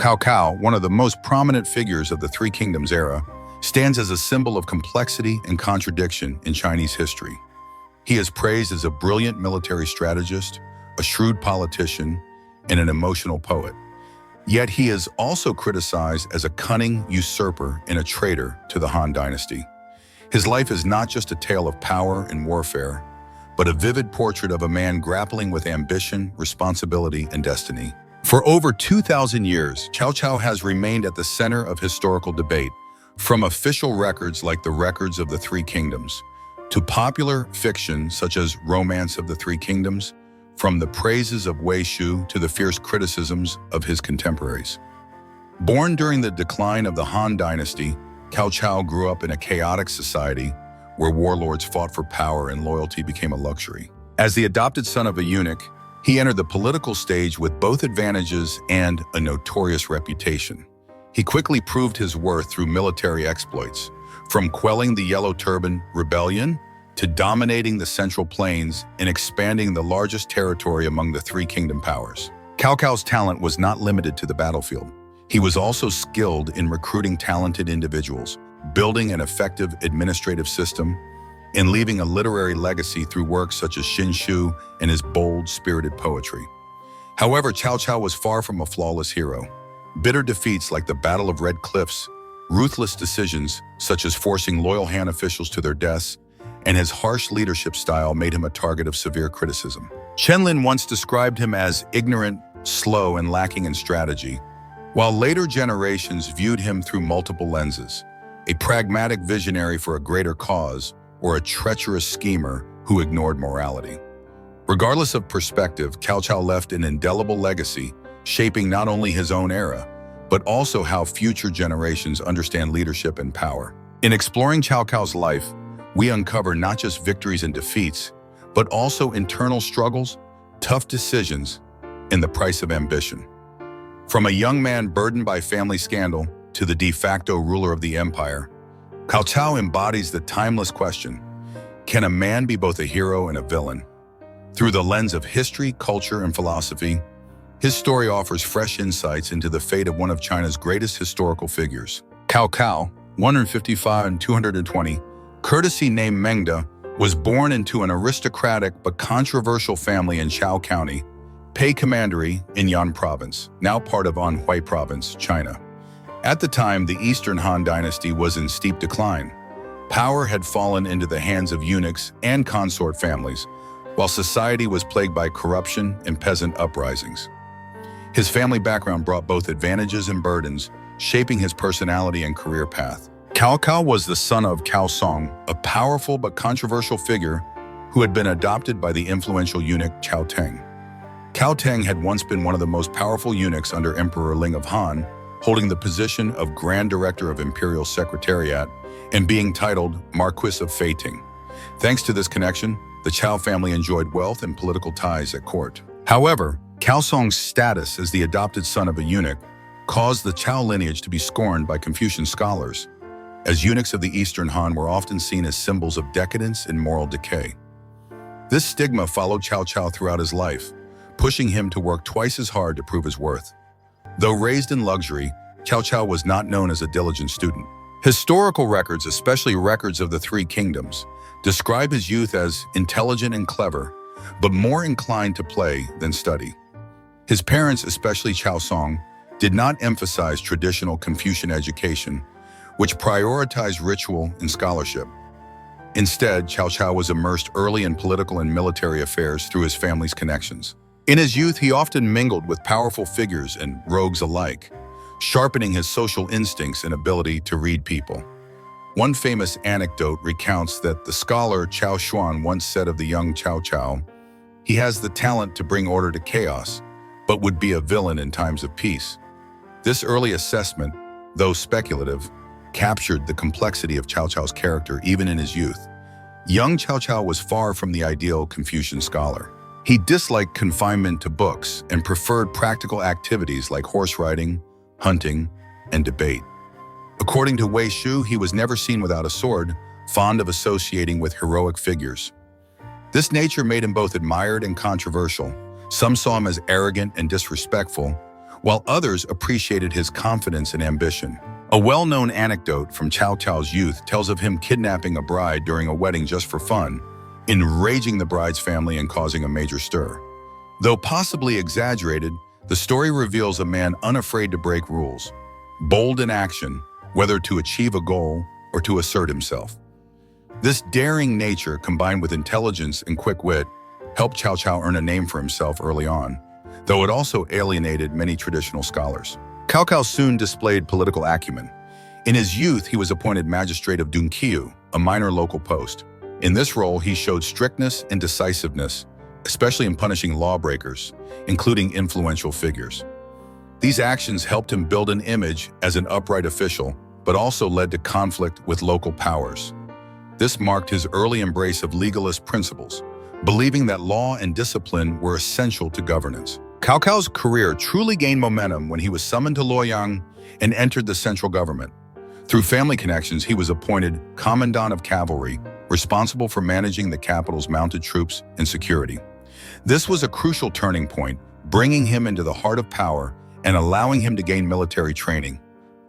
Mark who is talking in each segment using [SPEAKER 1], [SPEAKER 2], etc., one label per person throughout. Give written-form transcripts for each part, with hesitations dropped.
[SPEAKER 1] Cao Cao, one of the most prominent figures of the Three Kingdoms era, stands as a symbol of complexity and contradiction in Chinese history. He is praised as a brilliant military strategist, a shrewd politician, and an emotional poet. Yet he is also criticized as a cunning usurper and a traitor to the Han dynasty. His life is not just a tale of power and warfare, but a vivid portrait of a man grappling with ambition, responsibility, and destiny. For over 2,000 years, Cao Cao has remained at the center of historical debate, from official records like the Records of the Three Kingdoms, to popular fiction such as Romance of the Three Kingdoms, from the praises of Wei Shu to the fierce criticisms of his contemporaries. Born during the decline of the Han dynasty, Cao Cao grew up in a chaotic society where warlords fought for power and loyalty became a luxury. As the adopted son of a eunuch, he entered the political stage with both advantages and a notorious reputation. He quickly proved his worth through military exploits, from quelling the Yellow Turban Rebellion to dominating the Central Plains and expanding the largest territory among the Three Kingdom powers. Cao Cao's talent was not limited to the battlefield. He was also skilled in recruiting talented individuals, building an effective administrative system, and leaving a literary legacy through works such as Xin Shu and his bold, spirited poetry. However, Cao Cao was far from a flawless hero. Bitter defeats like the Battle of Red Cliffs, ruthless decisions such as forcing loyal Han officials to their deaths, and his harsh leadership style made him a target of severe criticism. Qianlin once described him as ignorant, slow, and lacking in strategy, while later generations viewed him through multiple lenses: a pragmatic visionary for a greater cause, or a treacherous schemer who ignored morality. Regardless of perspective, Cao Cao left an indelible legacy, shaping not only his own era, but also how future generations understand leadership and power. In exploring Cao Cao's life, we uncover not just victories and defeats, but also internal struggles, tough decisions, and the price of ambition. From a young man burdened by family scandal to the de facto ruler of the empire, Cao Cao embodies the timeless question: can a man be both a hero and a villain? Through the lens of history, culture, and philosophy, his story offers fresh insights into the fate of one of China's greatest historical figures. Cao Cao, 155 and 220, courtesy named Mengda, was born into an aristocratic but controversial family in Chao County, Pei Commandery in Yan Province, now part of Anhui Province, China. At the time, the Eastern Han dynasty was in steep decline. Power had fallen into the hands of eunuchs and consort families, while society was plagued by corruption and peasant uprisings. His family background brought both advantages and burdens, shaping his personality and career path. Cao Cao was the son of Cao Song, a powerful but controversial figure who had been adopted by the influential eunuch Cao Teng. Cao Teng had once been one of the most powerful eunuchs under Emperor Liang of Han, holding the position of Grand Director of Imperial Secretariat and being titled Marquis of Feiting. Thanks to this connection, the Cao family enjoyed wealth and political ties at court. However, Cao Song's status as the adopted son of a eunuch caused the Cao lineage to be scorned by Confucian scholars, as eunuchs of the Eastern Han were often seen as symbols of decadence and moral decay. This stigma followed Cao Cao throughout his life, pushing him to work twice as hard to prove his worth. Though raised in luxury, Cao Cao was not known as a diligent student. Historical records, especially records of the Three Kingdoms, describe his youth as intelligent and clever, but more inclined to play than study. His parents, especially Cao Song, did not emphasize traditional Confucian education, which prioritized ritual and scholarship. Instead, Cao Cao was immersed early in political and military affairs through his family's connections. In his youth, he often mingled with powerful figures and rogues alike, sharpening his social instincts and ability to read people. One famous anecdote recounts that the scholar Cao Xuan once said of the young Cao Cao, "He has the talent to bring order to chaos, but would be a villain in times of peace." This early assessment, though speculative, captured the complexity of Cao Cao's character even in his youth. Young Cao Cao was far from the ideal Confucian scholar. He disliked confinement to books and preferred practical activities like horse riding, hunting, and debate. According to Wei Shu, he was never seen without a sword, fond of associating with heroic figures. This nature made him both admired and controversial. Some saw him as arrogant and disrespectful, while others appreciated his confidence and ambition. A well-known anecdote from Cao Cao's youth tells of him kidnapping a bride during a wedding just for fun, enraging the bride's family and causing a major stir. Though possibly exaggerated, the story reveals a man unafraid to break rules, bold in action, whether to achieve a goal or to assert himself. This daring nature, combined with intelligence and quick wit, helped Cao Cao earn a name for himself early on, though it also alienated many traditional scholars. Cao Cao soon displayed political acumen. In his youth, he was appointed magistrate of Dunqiu, a minor local post. In this role, he showed strictness and decisiveness, especially in punishing lawbreakers, including influential figures. These actions helped him build an image as an upright official, but also led to conflict with local powers. This marked his early embrace of legalist principles, believing that law and discipline were essential to governance. Cao Cao's career truly gained momentum when he was summoned to Liang and entered the central government. Through family connections, he was appointed commandant of cavalry, responsible for managing the capital's mounted troops and security. This was a crucial turning point, bringing him into the heart of power and allowing him to gain military training,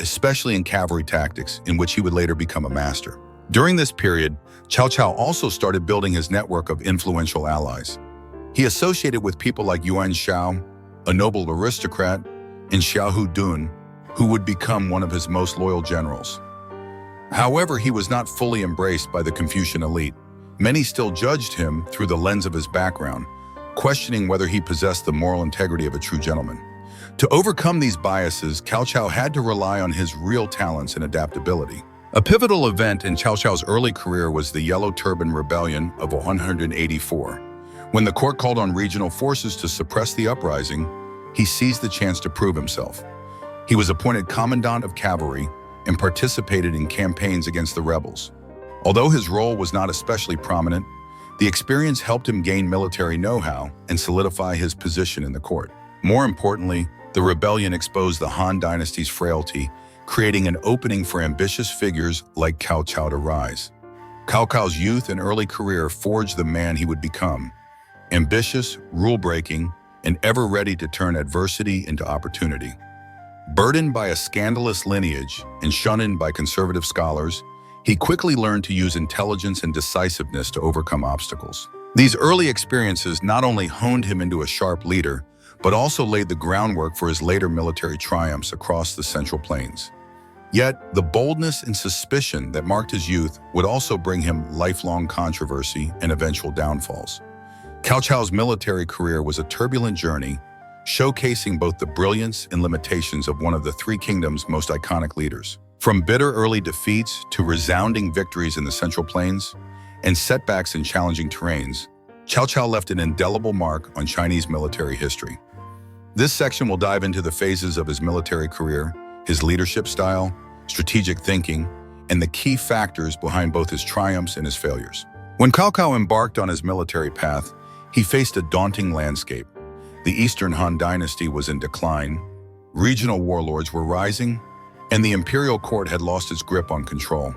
[SPEAKER 1] especially in cavalry tactics, in which he would later become a master. During this period, Cao Cao also started building his network of influential allies. He associated with people like Yuan Shao, a noble aristocrat, and Xiahou Dun, who would become one of his most loyal generals. However, he was not fully embraced by the Confucian elite. Many still judged him through the lens of his background, questioning whether he possessed the moral integrity of a true gentleman. To overcome these biases, Cao Cao had to rely on his real talents and adaptability. A pivotal event in Cao Cao's early career was the Yellow Turban Rebellion of 184. When the court called on regional forces to suppress the uprising, he seized the chance to prove himself. He was appointed commandant of cavalry and participated in campaigns against the rebels. Although his role was not especially prominent, the experience helped him gain military know-how and solidify his position in the court. More importantly, the rebellion exposed the Han dynasty's frailty, creating an opening for ambitious figures like Cao Cao to rise. Cao Cao's youth and early career forged the man he would become: ambitious, rule-breaking, and ever ready to turn adversity into opportunity. Burdened by a scandalous lineage and shunned by conservative scholars, he quickly learned to use intelligence and decisiveness to overcome obstacles. These early experiences not only honed him into a sharp leader, but also laid the groundwork for his later military triumphs across the Central Plains. Yet, the boldness and suspicion that marked his youth would also bring him lifelong controversy and eventual downfalls. Cao Cao's military career was a turbulent journey, showcasing both the brilliance and limitations of one of the Three Kingdoms' most iconic leaders. From bitter early defeats to resounding victories in the Central Plains and setbacks in challenging terrains, Cao Cao left an indelible mark on Chinese military history. This section will dive into the phases of his military career, his leadership style, strategic thinking, and the key factors behind both his triumphs and his failures. When Cao Cao embarked on his military path, he faced a daunting landscape. The Eastern Han dynasty was in decline, regional warlords were rising, and the imperial court had lost its grip on control.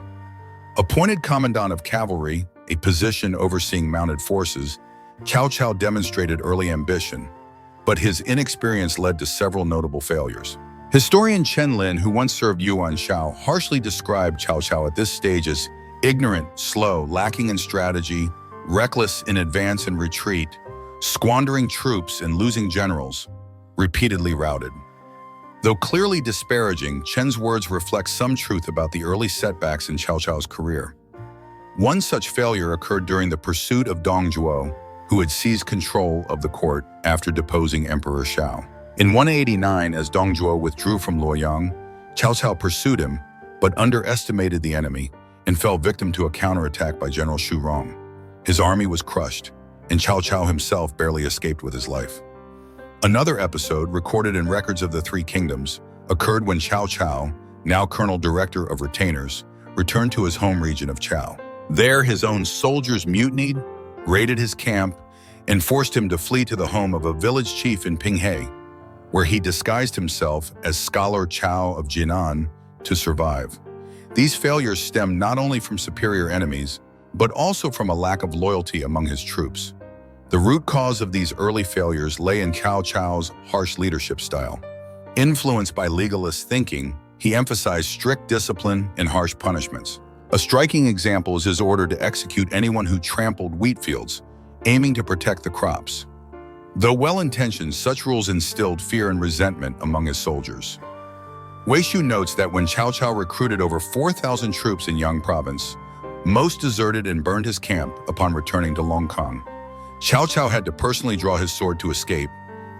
[SPEAKER 1] Appointed commandant of cavalry, a position overseeing mounted forces, Cao Cao demonstrated early ambition, but his inexperience led to several notable failures. Historian Chen Lin, who once served Yuan Shao, harshly described Cao Cao at this stage as ignorant, slow, lacking in strategy, reckless in advance and retreat, squandering troops and losing generals, repeatedly routed. Though clearly disparaging, Chen's words reflect some truth about the early setbacks in Cao Cao's career. One such failure occurred during the pursuit of Dong Zhuo, who had seized control of the court after deposing Emperor Shao. In 189, as Dong Zhuo withdrew from Luoyang, Cao Cao pursued him, but underestimated the enemy and fell victim to a counterattack by General Xu Rong. His army was crushed, and Cao Cao himself barely escaped with his life. Another episode, recorded in records of the Three Kingdoms, occurred when Cao Cao, now Colonel Director of Retainers, returned to his home region of Chao. There, his own soldiers mutinied, raided his camp, and forced him to flee to the home of a village chief in Pinghe, where he disguised himself as Scholar Cao of Jinan to survive. These failures stemmed not only from superior enemies, but also from a lack of loyalty among his troops. The root cause of these early failures lay in Cao Cao's harsh leadership style. Influenced by legalist thinking, he emphasized strict discipline and harsh punishments. A striking example is his order to execute anyone who trampled wheat fields, aiming to protect the crops. Though well-intentioned, such rules instilled fear and resentment among his soldiers. Weishu notes that when Cao Cao recruited over 4,000 troops in Yang province, most deserted and burned his camp upon returning to Longkang. Cao Cao had to personally draw his sword to escape,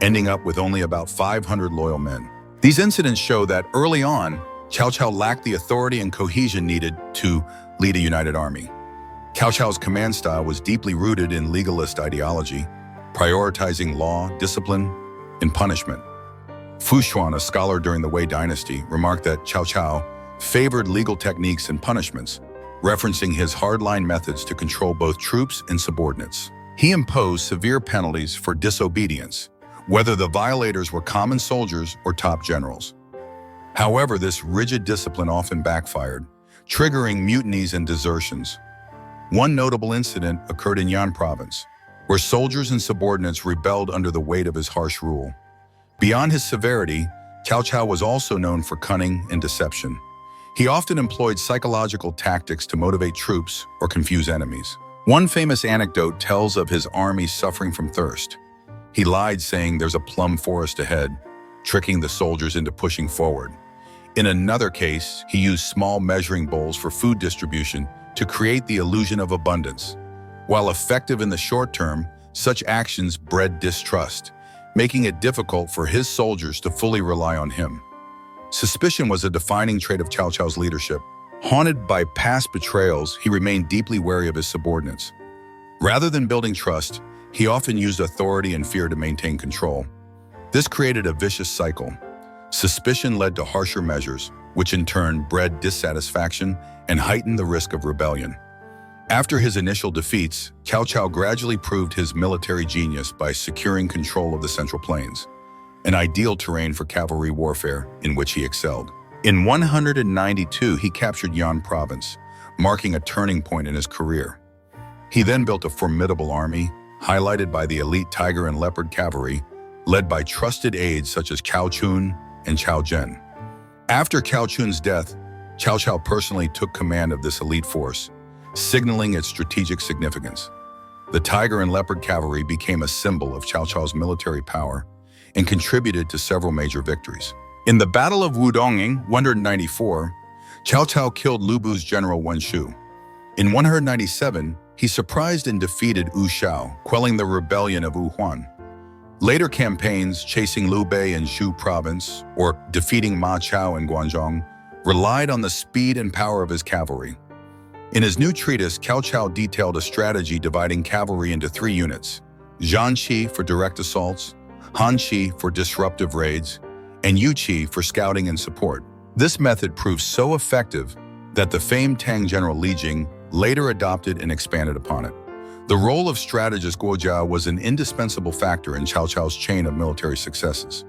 [SPEAKER 1] ending up with only about 500 loyal men. These incidents show that early on, Cao Cao lacked the authority and cohesion needed to lead a united army. Cao Cao's command style was deeply rooted in legalist ideology, prioritizing law, discipline, and punishment. Fu Xuan, a scholar during the Wei dynasty, remarked that Cao Cao favored legal techniques and punishments, referencing his hardline methods to control both troops and subordinates. He imposed severe penalties for disobedience, whether the violators were common soldiers or top generals. However, this rigid discipline often backfired, triggering mutinies and desertions. One notable incident occurred in Yan province, where soldiers and subordinates rebelled under the weight of his harsh rule. Beyond his severity, Cao Cao was also known for cunning and deception. He often employed psychological tactics to motivate troops or confuse enemies. One famous anecdote tells of his army suffering from thirst. He lied saying there's a plum forest ahead, tricking the soldiers into pushing forward. In another case, he used small measuring bowls for food distribution to create the illusion of abundance. While effective in the short term, such actions bred distrust, making it difficult for his soldiers to fully rely on him. Suspicion was a defining trait of Cao Cao's leadership. Haunted by past betrayals, he remained deeply wary of his subordinates. Rather than building trust, he often used authority and fear to maintain control. This created a vicious cycle. Suspicion led to harsher measures, which in turn bred dissatisfaction and heightened the risk of rebellion. After his initial defeats, Cao Cao gradually proved his military genius by securing control of the Central Plains, an ideal terrain for cavalry warfare in which he excelled. In 192, he captured Yan province, marking a turning point in his career. He then built a formidable army, highlighted by the elite tiger and leopard cavalry, led by trusted aides such as Cao Chun and Cao Zhen. After Cao Chun's death, Cao Cao personally took command of this elite force, signaling its strategic significance. The tiger and leopard cavalry became a symbol of Cao Cao's military power and contributed to several major victories. In the Battle of Wudonging, 194, Cao Cao killed Lu Bu's general Wen Shu. In 197, he surprised and defeated Wu Shao, quelling the rebellion of Wu Huan. Later campaigns, chasing Liu Bei in Zhu province or defeating Ma Chao in Guangzhong, relied on the speed and power of his cavalry. In his new treatise, Cao Cao detailed a strategy dividing cavalry into 3 units: Zhanqi for direct assaults, Hanqi for disruptive raids, and Yuqi for scouting and support. This method proved so effective that the famed Tang general Li Jing later adopted and expanded upon it. The role of strategist Guojia was an indispensable factor in Cao Cao's chain of military successes.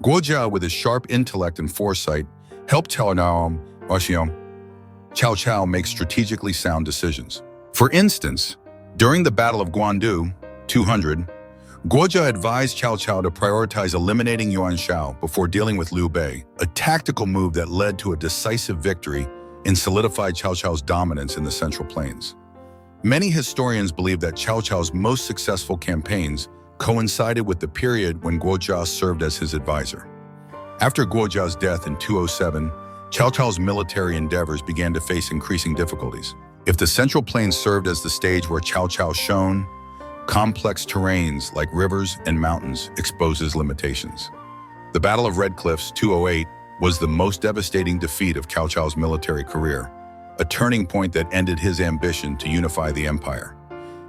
[SPEAKER 1] Guojia, with his sharp intellect and foresight, helped Cao Cao make strategically sound decisions. For instance, during the Battle of Guandu, 200, Guojia advised Cao Cao to prioritize eliminating Yuan Shao before dealing with Liu Bei, a tactical move that led to a decisive victory and solidified Cao Cao's dominance in the Central Plains. Many historians believe that Cao Cao's most successful campaigns coincided with the period when Guojia served as his advisor. After Guojia's death in 207, Cao Cao's military endeavors began to face increasing difficulties. If the Central Plains served as the stage where Cao Cao shone, complex terrains like rivers and mountains exposed his limitations. The Battle of Red Cliffs, 208, was the most devastating defeat of Cao Cao's military career, a turning point that ended his ambition to unify the empire.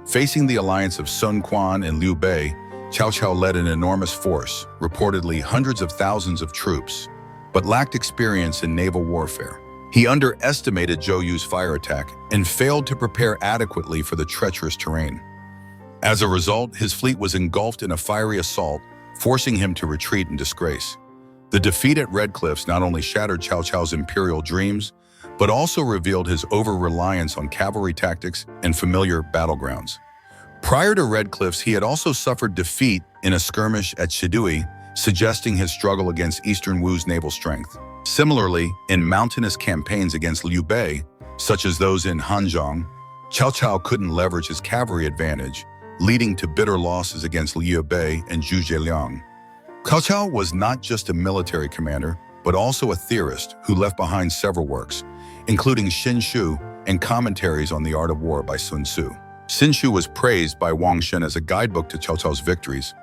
[SPEAKER 1] Facing the alliance of Sun Quan and Liu Bei, Cao Cao led an enormous force, reportedly hundreds of thousands of troops, but lacked experience in naval warfare. He underestimated Zhou Yu's fire attack and failed to prepare adequately for the treacherous terrain. As a result, his fleet was engulfed in a fiery assault, forcing him to retreat in disgrace. The defeat at Red Cliffs not only shattered Cao Cao's imperial dreams, but also revealed his over-reliance on cavalry tactics and familiar battlegrounds. Prior to Red Cliffs, he had also suffered defeat in a skirmish at Shidui, suggesting his struggle against Eastern Wu's naval strength. Similarly, in mountainous campaigns against Liu Bei, such as those in Hanzhong, Cao Cao couldn't leverage his cavalry advantage, leading to bitter losses against Liu Bei and Zhuge Liang. Cao Cao was not just a military commander, but also a theorist who left behind several works, including Xin Shu and commentaries on the art of war by Sun Tzu. Xin Shu was praised by Wang Shen as a guidebook to Cao Cao's victories,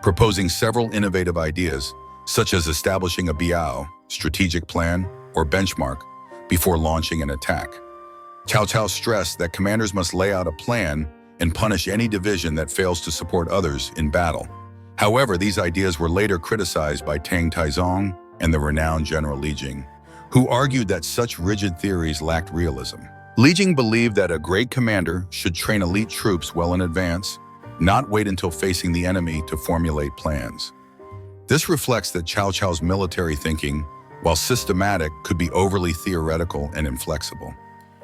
[SPEAKER 1] proposing several innovative ideas, such as establishing a biao, strategic plan, or benchmark, before launching an attack. Cao Cao stressed that commanders must lay out a plan and punish any division that fails to support others in battle. However, these ideas were later criticized by Tang Taizong and the renowned General Liang, who argued that such rigid theories lacked realism. Liang believed that a great commander should train elite troops well in advance, not wait until facing the enemy to formulate plans. This reflects that Cao Cao's military thinking, while systematic, could be overly theoretical and inflexible.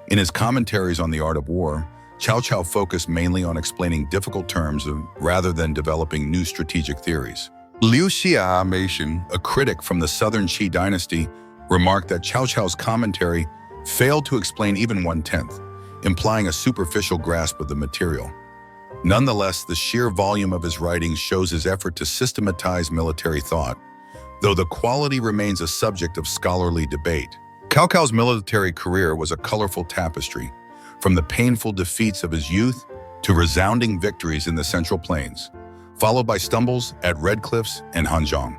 [SPEAKER 1] In his commentaries on the art of war, Cao Cao focused mainly on explaining difficult terms rather than developing new strategic theories. Liu Xia, a critic from the Southern Qi dynasty, remarked that Cao Cao's commentary failed to explain even 1/10, implying a superficial grasp of the material. Nonetheless, the sheer volume of his writings shows his effort to systematize military thought, though the quality remains a subject of scholarly debate. Cao Cao's military career was a colorful tapestry, from the painful defeats of his youth to resounding victories in the Central Plains, followed by stumbles at Red Cliffs and Hanzhong.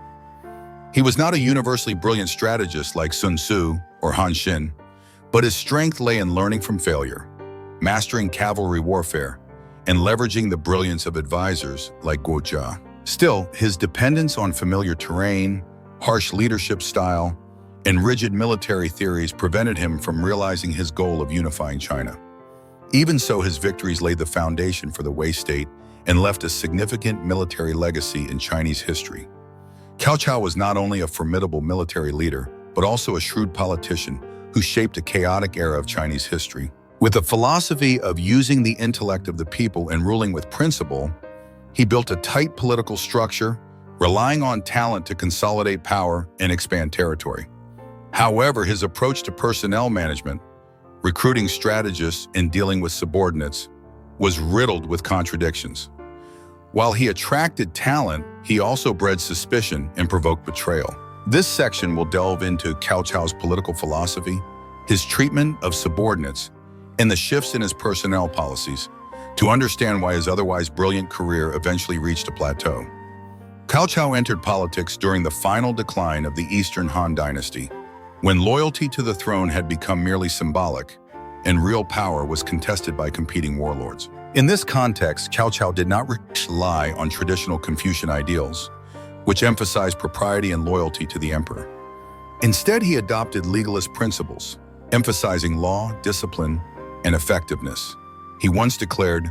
[SPEAKER 1] He was not a universally brilliant strategist like Sun Tzu or Han Xin, but his strength lay in learning from failure, mastering cavalry warfare, and leveraging the brilliance of advisors like Zhuge. Still, his dependence on familiar terrain, harsh leadership style, and rigid military theories prevented him from realizing his goal of unifying China. Even so, his victories laid the foundation for the Wei state and left a significant military legacy in Chinese history. Cao Cao was not only a formidable military leader, but also a shrewd politician who shaped a chaotic era of Chinese history. With a philosophy of using the intellect of the people and ruling with principle, he built a tight political structure, relying on talent to consolidate power and expand territory. However, his approach to personnel management, recruiting strategists, and dealing with subordinates was riddled with contradictions. While he attracted talent, he also bred suspicion and provoked betrayal. This section will delve into Cao Cao's political philosophy, his treatment of subordinates, and the shifts in his personnel policies to understand why his otherwise brilliant career eventually reached a plateau. Cao Cao entered politics during the final decline of the Eastern Han dynasty, when loyalty to the throne had become merely symbolic and real power was contested by competing warlords. In this context, Cao Cao did not rely on traditional Confucian ideals, which emphasized propriety and loyalty to the emperor. Instead, he adopted legalist principles, emphasizing law, discipline, and effectiveness. He once declared,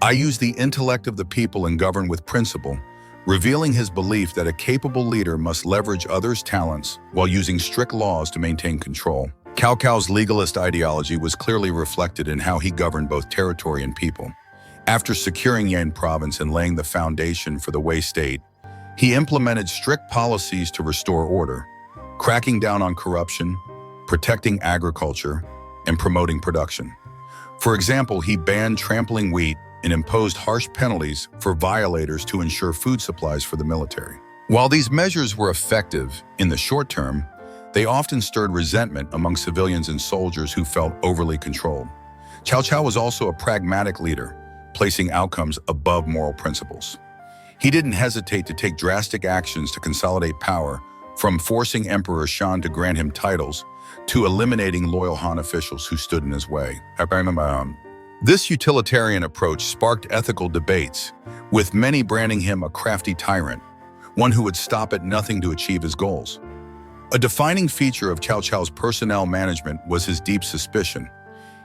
[SPEAKER 1] "I use the intellect of the people and govern with principle," revealing his belief that a capable leader must leverage others' talents while using strict laws to maintain control. Cao Cao's legalist ideology was clearly reflected in how he governed both territory and people. After securing Yan province and laying the foundation for the Wei state, he implemented strict policies to restore order, cracking down on corruption, protecting agriculture, and promoting production. For example, he banned trampling wheat and imposed harsh penalties for violators to ensure food supplies for the military. While these measures were effective in the short term, they often stirred resentment among civilians and soldiers who felt overly controlled. Cao Cao was also a pragmatic leader, placing outcomes above moral principles. He didn't hesitate to take drastic actions to consolidate power, from forcing Emperor Shan to grant him titles to eliminating loyal Han officials who stood in his way. This utilitarian approach sparked ethical debates, with many branding him a crafty tyrant, one who would stop at nothing to achieve his goals. A defining feature of Cao Cao's personnel management was his deep suspicion.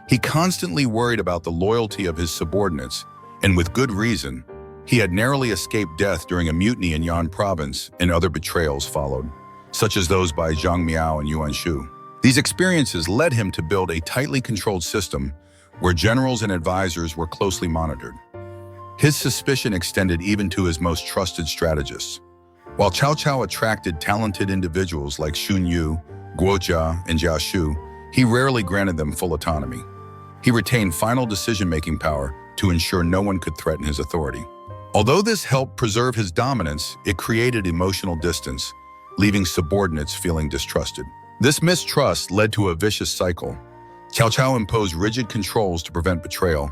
[SPEAKER 1] He constantly worried about the loyalty of his subordinates, and with good reason. He had narrowly escaped death during a mutiny in Yan province, and other betrayals followed, such as those by Zhang Miao and Yuan Shu. These experiences led him to build a tightly controlled system where generals and advisors were closely monitored. His suspicion extended even to his most trusted strategists. While Cao Cao attracted talented individuals like Xun Yu, Guo Jia, and Jia Shu, he rarely granted them full autonomy. He retained final decision-making power to ensure no one could threaten his authority. Although this helped preserve his dominance, it created emotional distance, leaving subordinates feeling distrusted. This mistrust led to a vicious cycle. Cao Cao imposed rigid controls to prevent betrayal,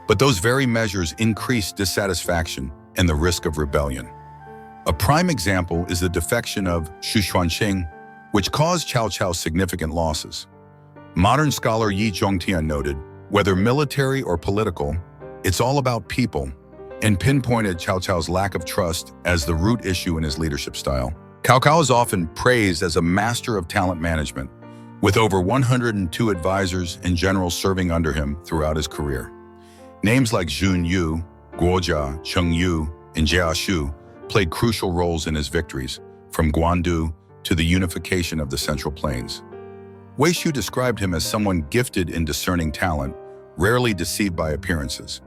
[SPEAKER 1] but those very measures increased dissatisfaction and the risk of rebellion. A prime example is the defection of Xu Xuanqing, which caused Cao Cao significant losses. Modern scholar Yi Zhongtian noted, whether military or political, it's all about people, and pinpointed Cao Cao's lack of trust as the root issue in his leadership style. Cao Cao is often praised as a master of talent management, with over 102 advisors and generals serving under him throughout his career. Names like Xun Yu, Guo Jia, Cheng Yu, and Jia Shu played crucial roles in his victories, from Guandu to the unification of the Central Plains. Wei Shu described him as someone gifted in discerning talent, rarely deceived by appearances,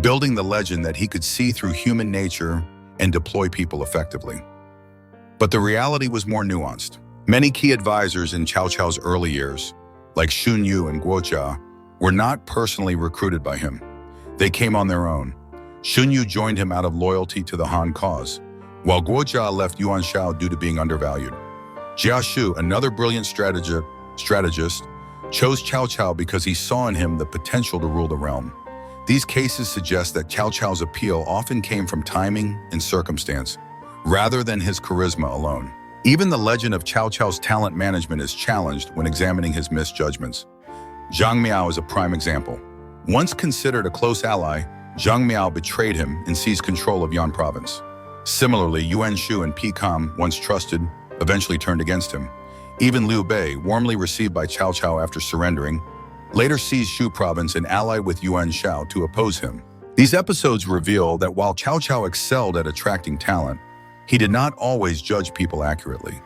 [SPEAKER 1] building the legend that he could see through human nature and deploy people effectively. But the reality was more nuanced. Many key advisors in Cao Cao's early years, like Xun Yu and Guo Jia, were not personally recruited by him. They came on their own. Xun Yu joined him out of loyalty to the Han cause, while Guo Jia left Yuan Shao due to being undervalued. Jia Shu, another brilliant strategist, chose Cao Cao because he saw in him the potential to rule the realm. These cases suggest that Cao Cao's appeal often came from timing and circumstance, rather than his charisma alone. Even the legend of Cao Cao's talent management is challenged when examining his misjudgments. Zhang Miao is a prime example. Once considered a close ally, Zhang Miao betrayed him and seized control of Yan province. Similarly, Yuan Shu and Pi Kam, once trusted, eventually turned against him. Even Liu Bei, warmly received by Cao Cao after surrendering, later seized Shu province and allied with Yuan Shao to oppose him. These episodes reveal that while Cao Cao excelled at attracting talent, he did not always judge people accurately.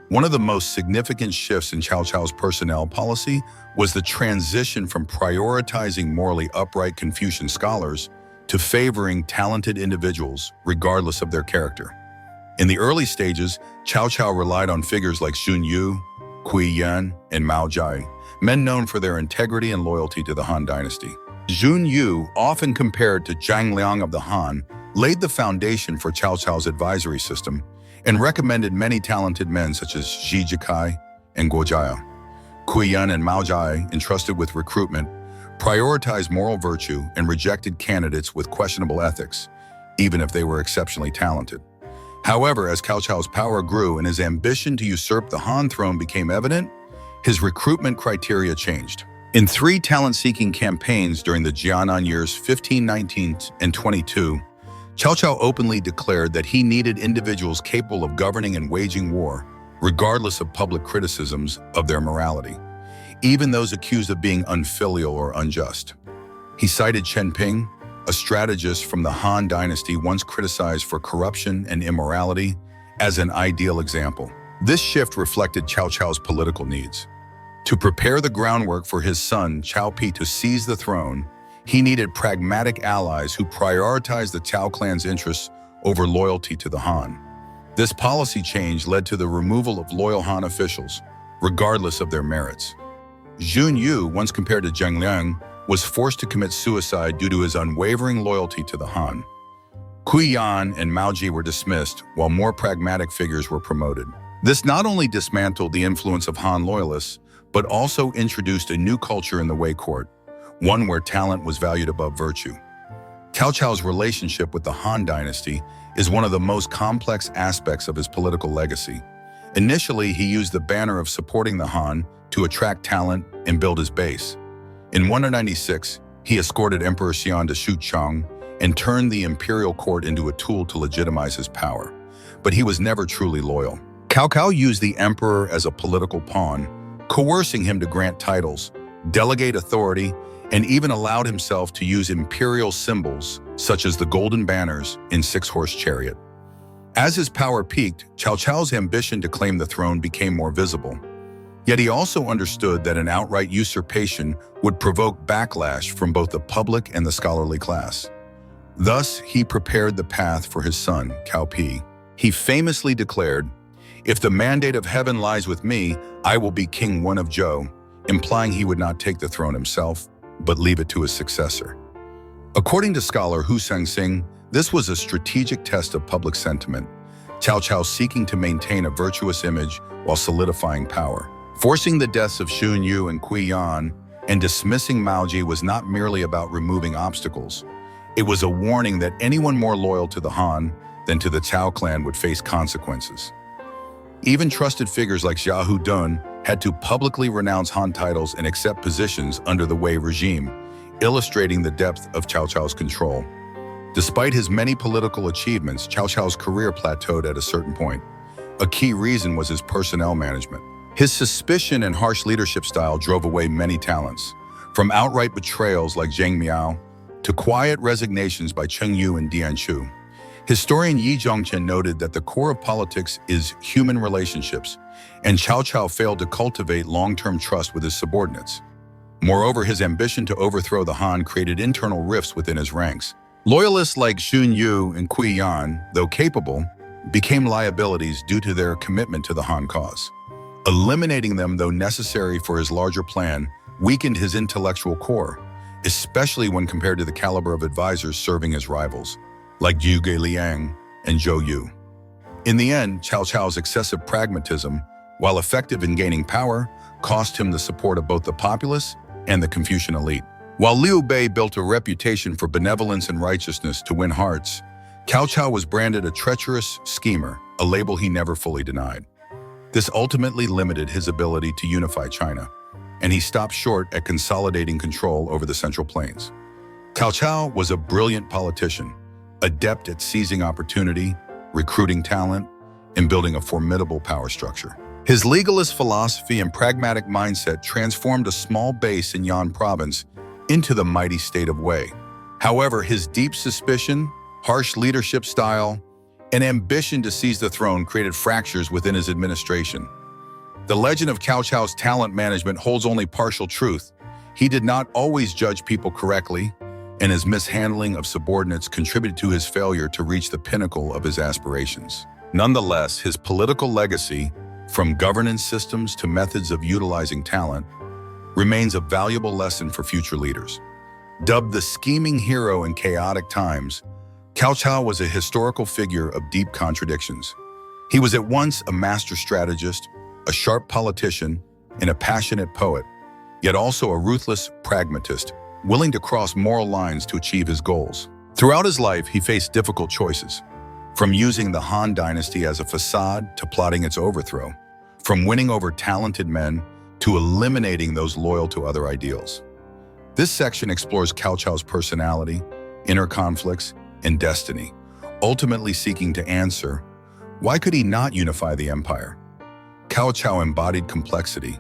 [SPEAKER 1] One of the most significant shifts in Cao Cao's personnel policy was the transition from prioritizing morally upright Confucian scholars to favoring talented individuals, regardless of their character. In the early stages, Cao Cao relied on figures like Xun Yu, Kui Yan, and Mao Jai, men known for their integrity and loyalty to the Han dynasty. Xun Yu, often compared to Zhang Liang of the Han, laid the foundation for Cao Cao's advisory system and recommended many talented men such as Zhuge and Guo Jia. Kui Yan and Mao Jai, entrusted with recruitment, prioritized moral virtue and rejected candidates with questionable ethics, even if they were exceptionally talented. However, as Cao Cao's power grew and his ambition to usurp the Han throne became evident, his recruitment criteria changed. In 3 talent-seeking campaigns during the Jianan years 1519 and 22, Cao Cao openly declared that he needed individuals capable of governing and waging war, regardless of public criticisms of their morality, even those accused of being unfilial or unjust. He cited Chen Ping, a strategist from the Han dynasty once criticized for corruption and immorality, as an ideal example. This shift reflected Cao Cao's political needs. To prepare the groundwork for his son, Cao Pi, to seize the throne, he needed pragmatic allies who prioritized the Cao clan's interests over loyalty to the Han. This policy change led to the removal of loyal Han officials, regardless of their merits. Xun Yu, once compared to Zhang Liang, was forced to commit suicide due to his unwavering loyalty to the Han. Kui Yan and Mao Ji were dismissed, while more pragmatic figures were promoted. This not only dismantled the influence of Han loyalists, but also introduced a new culture in the Wei court, one where talent was valued above virtue. Cao Cao's relationship with the Han dynasty is one of the most complex aspects of his political legacy. Initially, he used the banner of supporting the Han to attract talent and build his base. In 196, he escorted Emperor Xian to Xuchang and turned the imperial court into a tool to legitimize his power. But he was never truly loyal. Cao Cao used the emperor as a political pawn, coercing him to grant titles, delegate authority, and even allowed himself to use imperial symbols, such as the golden banners in six-horse chariot. As his power peaked, Cao Cao's ambition to claim the throne became more visible. Yet he also understood that an outright usurpation would provoke backlash from both the public and the scholarly class. Thus, he prepared the path for his son, Cao Pi. He famously declared, "If the mandate of heaven lies with me, I will be king one of Zhou," implying he would not take the throne himself, but leave it to his successor. According to scholar Hu Sengxing, this was a strategic test of public sentiment, Cao Cao seeking to maintain a virtuous image while solidifying power. Forcing the deaths of Xun Yu and Kui Yan and dismissing Mao Ji was not merely about removing obstacles. It was a warning that anyone more loyal to the Han than to the Cao clan would face consequences. Even trusted figures like Xiahou Dun had to publicly renounce Han titles and accept positions under the Wei regime, illustrating the depth of Cao Cao's control. Despite his many political achievements, Cao Cao's career plateaued at a certain point. A key reason was his personnel management. His suspicion and harsh leadership style drove away many talents, from outright betrayals like Zhang Miao to quiet resignations by Cheng Yu and Dian Shu. Historian Yi Zhongqian noted that the core of politics is human relationships, and Cao Cao failed to cultivate long-term trust with his subordinates. Moreover, his ambition to overthrow the Han created internal rifts within his ranks. Loyalists like Xun Yu and Kui Yan, though capable, became liabilities due to their commitment to the Han cause. Eliminating them, though necessary for his larger plan, weakened his intellectual core, especially when compared to the caliber of advisors serving his rivals, like Zhuge Liang and Zhou Yu. In the end, Cao Cao's excessive pragmatism, while effective in gaining power, cost him the support of both the populace and the Confucian elite. While Liu Bei built a reputation for benevolence and righteousness to win hearts, Cao Cao was branded a treacherous schemer, a label he never fully denied. This ultimately limited his ability to unify China, and he stopped short at consolidating control over the Central Plains. Cao Cao was a brilliant politician, adept at seizing opportunity, recruiting talent, and building a formidable power structure. His legalist philosophy and pragmatic mindset transformed a small base in Yan province into the mighty state of Wei. However, his deep suspicion, harsh leadership style, and ambition to seize the throne created fractures within his administration. The legend of Cao Cao's talent management holds only partial truth. He did not always judge people correctly, and his mishandling of subordinates contributed to his failure to reach the pinnacle of his aspirations. Nonetheless, his political legacy, from governance systems to methods of utilizing talent, remains a valuable lesson for future leaders. Dubbed the scheming hero in chaotic times, Cao Cao was a historical figure of deep contradictions. He was at once a master strategist, a sharp politician, and a passionate poet, yet also a ruthless pragmatist, willing to cross moral lines to achieve his goals. Throughout his life, he faced difficult choices, from using the Han dynasty as a facade to plotting its overthrow, from winning over talented men to eliminating those loyal to other ideals. This section explores Cao Cao's personality, inner conflicts, and destiny, ultimately seeking to answer, why could he not unify the empire? Cao Cao embodied complexity.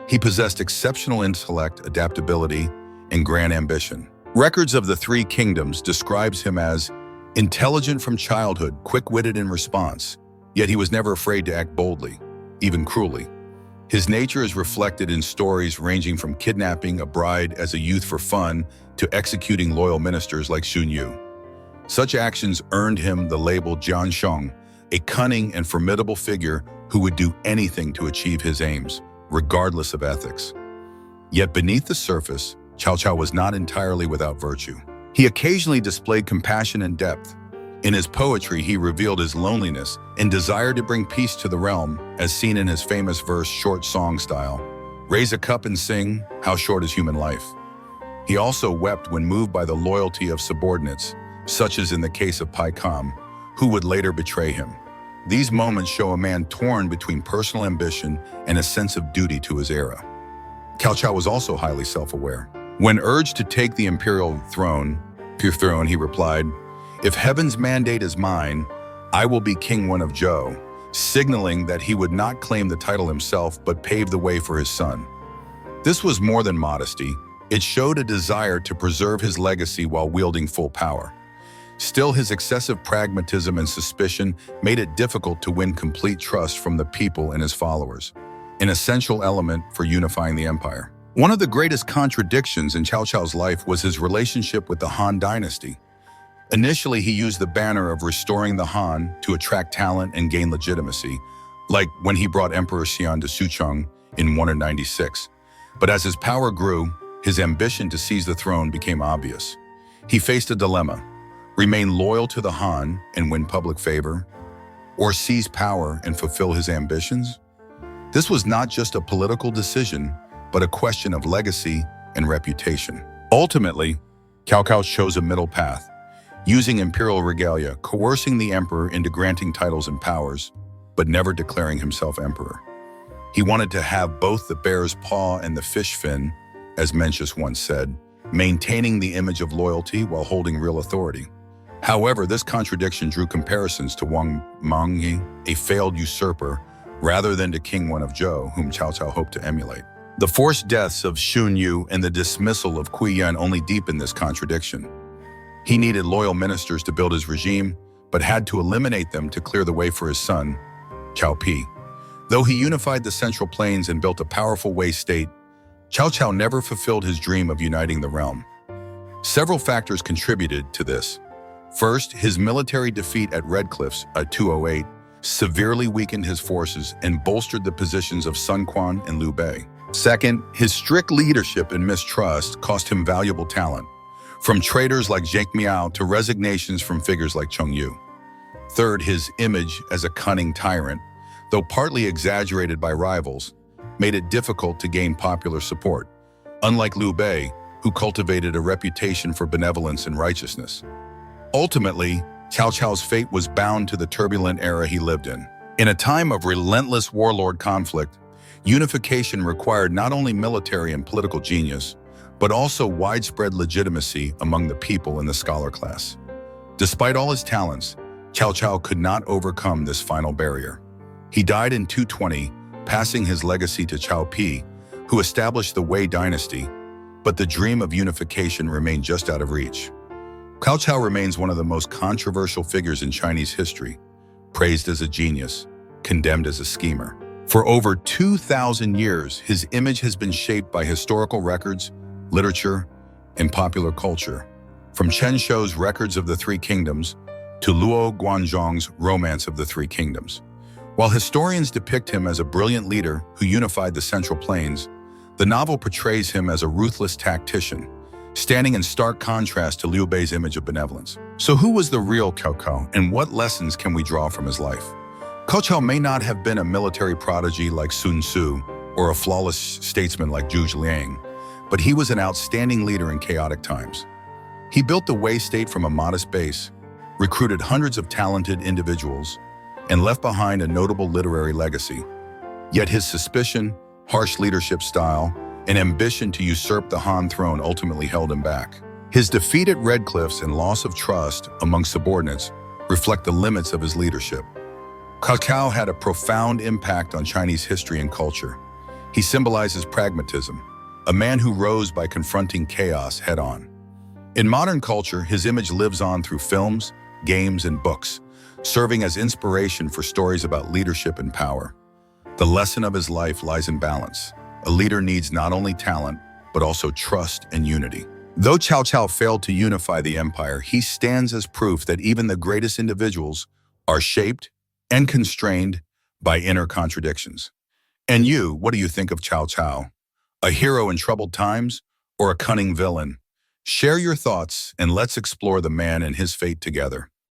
[SPEAKER 1] He possessed exceptional intellect, adaptability, and grand ambition. Records of the Three Kingdoms describes him as intelligent from childhood, quick-witted in response, yet he was never afraid to act boldly, even cruelly. His nature is reflected in stories ranging from kidnapping a bride as a youth for fun to executing loyal ministers like Xun Yu. Such actions earned him the label Jian Sheng, a cunning and formidable figure who would do anything to achieve his aims, regardless of ethics. Yet beneath the surface, Cao Cao was not entirely without virtue. He occasionally displayed compassion and depth. In his poetry, he revealed his loneliness and desire to bring peace to the realm, as seen in his famous verse short song style, "Raise a cup and sing, how short is human life." He also wept when moved by the loyalty of subordinates, such as in the case of Pai Kam, who would later betray him. These moments show a man torn between personal ambition and a sense of duty to his era. Cao Cao was also highly self-aware. When urged to take the imperial throne, he replied, "If heaven's mandate is mine, I will be king one of Zhou," signaling that he would not claim the title himself but pave the way for his son. This was more than modesty. It showed a desire to preserve his legacy while wielding full power. Still, his excessive pragmatism and suspicion made it difficult to win complete trust from the people and his followers, an essential element for unifying the empire. One of the greatest contradictions in Cao Cao's life was his relationship with the Han dynasty. Initially, he used the banner of restoring the Han to attract talent and gain legitimacy, like when he brought Emperor Xian to Suchong in 196. But as his power grew, his ambition to seize the throne became obvious. He faced a dilemma: remain loyal to the Han and win public favor, or seize power and fulfill his ambitions? This was not just a political decision, but a question of legacy and reputation. Ultimately, Cao Cao chose a middle path, using imperial regalia, coercing the emperor into granting titles and powers, but never declaring himself emperor. He wanted to have both the bear's paw and the fish fin, as Mencius once said, maintaining the image of loyalty while holding real authority. However, this contradiction drew comparisons to Wang Mangyi, a failed usurper, rather than to King Wen of Zhou, whom Cao Cao hoped to emulate. The forced deaths of Xun Yu and the dismissal of Kui Yan only deepened this contradiction. He needed loyal ministers to build his regime, but had to eliminate them to clear the way for his son, Cao Pi. Though he unified the Central Plains and built a powerful Wei state, Cao Cao never fulfilled his dream of uniting the realm. Several factors contributed to this. First, his military defeat at Red Cliffs at 208 severely weakened his forces and bolstered the positions of Sun Quan and Liu Bei. Second, his strict leadership and mistrust cost him valuable talent, from traitors like Zheng Miao to resignations from figures like Cheng Yu. Third, his image as a cunning tyrant, though partly exaggerated by rivals, made it difficult to gain popular support, unlike Liu Bei, who cultivated a reputation for benevolence and righteousness. Ultimately, Cao Cao's fate was bound to the turbulent era he lived in. In a time of relentless warlord conflict, unification required not only military and political genius, but also widespread legitimacy among the people in the scholar class. Despite all his talents, Cao Cao could not overcome this final barrier. He died in 220, passing his legacy to Cao Pi, who established the Wei dynasty, but the dream of unification remained just out of reach. Cao Cao remains one of the most controversial figures in Chinese history, praised as a genius, condemned as a schemer. For over 2,000 years, his image has been shaped by historical records, literature, and popular culture, from Chen Shou's Records of the Three Kingdoms to Luo Guanzhong's Romance of the Three Kingdoms. While historians depict him as a brilliant leader who unified the Central Plains, the novel portrays him as a ruthless tactician, standing in stark contrast to Liu Bei's image of benevolence. So who was the real Cao Cao, and what lessons can we draw from his life? Cao Cao may not have been a military prodigy like Sun Tzu or a flawless statesman like Zhuge Liang, but he was an outstanding leader in chaotic times. He built the Wei state from a modest base, recruited hundreds of talented individuals, and left behind a notable literary legacy. Yet his suspicion, harsh leadership style, and ambition to usurp the Han throne ultimately held him back. His defeat at Red Cliffs and loss of trust among subordinates reflect the limits of his leadership. Cao Cao had a profound impact on Chinese history and culture. He symbolizes pragmatism, a man who rose by confronting chaos head-on. In modern culture, his image lives on through films, games, and books, serving as inspiration for stories about leadership and power. The lesson of his life lies in balance. A leader needs not only talent, but also trust and unity. Though Cao Cao failed to unify the empire, he stands as proof that even the greatest individuals are shaped and constrained by inner contradictions. And you, what do you think of Cao Cao? A hero in troubled times or a cunning villain? Share your thoughts and let's explore the man and his fate together.